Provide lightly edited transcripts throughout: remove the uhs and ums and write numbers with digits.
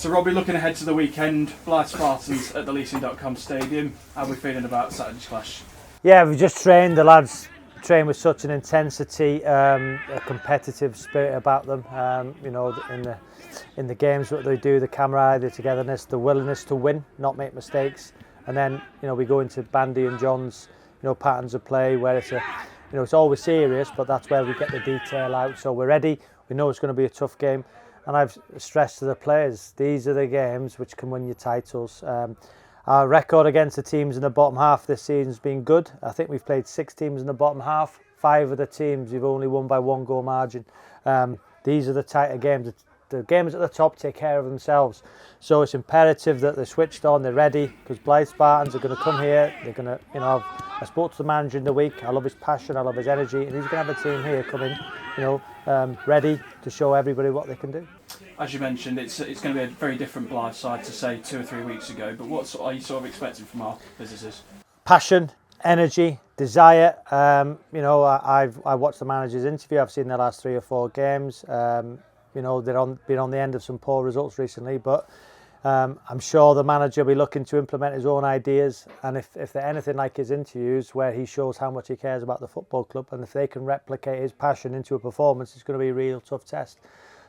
So Robbie, looking ahead to the weekend, Blyth Spartans at the Leasing.com Stadium. How are we feeling about Saturday's clash? Yeah, we just trained. The lads train with such an intensity, a competitive spirit about them. In the games, what they do, the camaraderie, the togetherness, the willingness to win, not make mistakes. And then we go into Bandy and John's patterns of play where it's always serious, but that's where we get the detail out. So we're ready. We know it's going to be a tough game. And I've stressed to the players, these are the games which can win you titles. Our record against the teams in the bottom half this season has been good. I think we've played 6 teams in the bottom half. 5 of the teams we've only won by 1 goal margin. These are the tighter games. The games at the top take care of themselves. So it's imperative that they're switched on, they're ready, because Blyth Spartans are going to come here. They're going to, I spoke to the manager in the week. I love his passion, I love his energy, and he's going to have a team here coming, ready to show everybody what they can do. As you mentioned, it's going to be a very different Blyth side to say 2 or 3 weeks ago. But what are you sort of expecting from our visitors? Passion, energy, desire. I watched the manager's interview. I've seen the last 3 or 4 games. They've been on the end of some poor results recently, but I'm sure the manager will be looking to implement his own ideas, and if they're anything like his interviews where he shows how much he cares about the football club, and if they can replicate his passion into a performance, it's going to be a real tough test.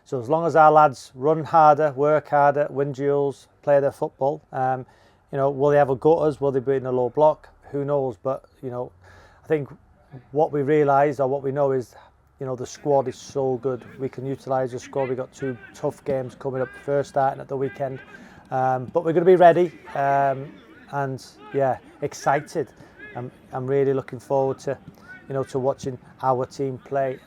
So as long as our lads run harder, work harder, win duels, play their football, will they have a go at us? Will they be in a low block? Who knows? But I think what we realise or what we know is the squad is so good. We can utilise the squad. We've got 2 tough games coming up, first starting at the weekend. But we're going to be ready and excited. I'm really looking forward to watching our team play.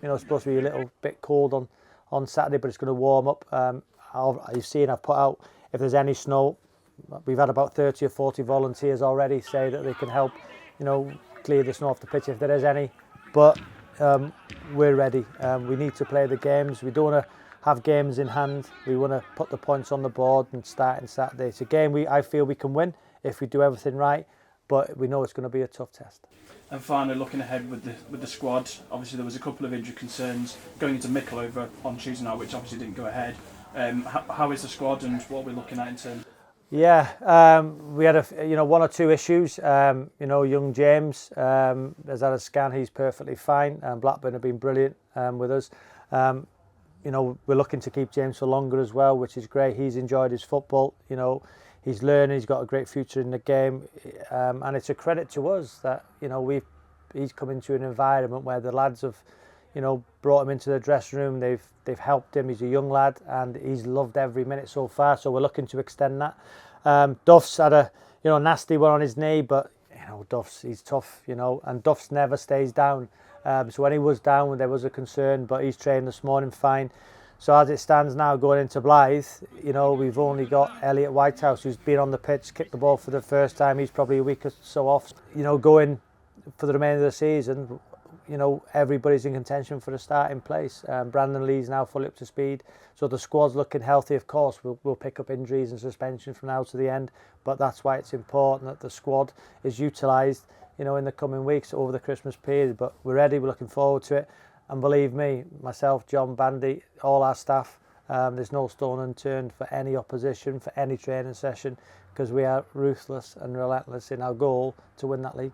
It's supposed to be a little bit cold on Saturday, but it's going to warm up. You've seen I've put out, if there's any snow, we've had about 30 or 40 volunteers already say that they can help clear the snow off the pitch if there is any. But we're ready. We need to play the games. We don't want to have games in hand. We want to put the points on the board and start on Saturday. It's a game I feel we can win if we do everything right, but we know it's going to be a tough test. And finally, looking ahead with the squad, obviously there was a couple of injury concerns going into Mickle on Tuesday night, which obviously didn't go ahead. How is the squad and what are we looking at in terms? Yeah, we had 1 or 2 issues. Young James has had a scan. He's perfectly fine. Blackburn have been brilliant with us. We're looking to keep James for longer as well, which is great. He's enjoyed his football. He's learning. He's got a great future in the game, and it's a credit to us that he's come into an environment where the lads have brought him into the dressing room. They've helped him. He's a young lad and he's loved every minute so far. So we're looking to extend that. Duff's had a nasty one on his knee, but he's tough. And Duff's never stays down. So when he was down, there was a concern, but he's trained this morning fine. So as it stands now, going into Blyth, we've only got Elliot Whitehouse, who's been on the pitch, kicked the ball for the first time. He's probably a week or so off. Going for the remainder of the season, everybody's in contention for a starting place. Brandon Lee's now fully up to speed, so the squad's looking healthy. Of course, we'll pick up injuries and suspension from now to the end, but that's why it's important that the squad is utilised, in the coming weeks over the Christmas period. But we're ready. We're looking forward to it, and believe me, myself, John, Bandy, all our staff, there's no stone unturned for any opposition, for any training session, because we are ruthless and relentless in our goal to win that league.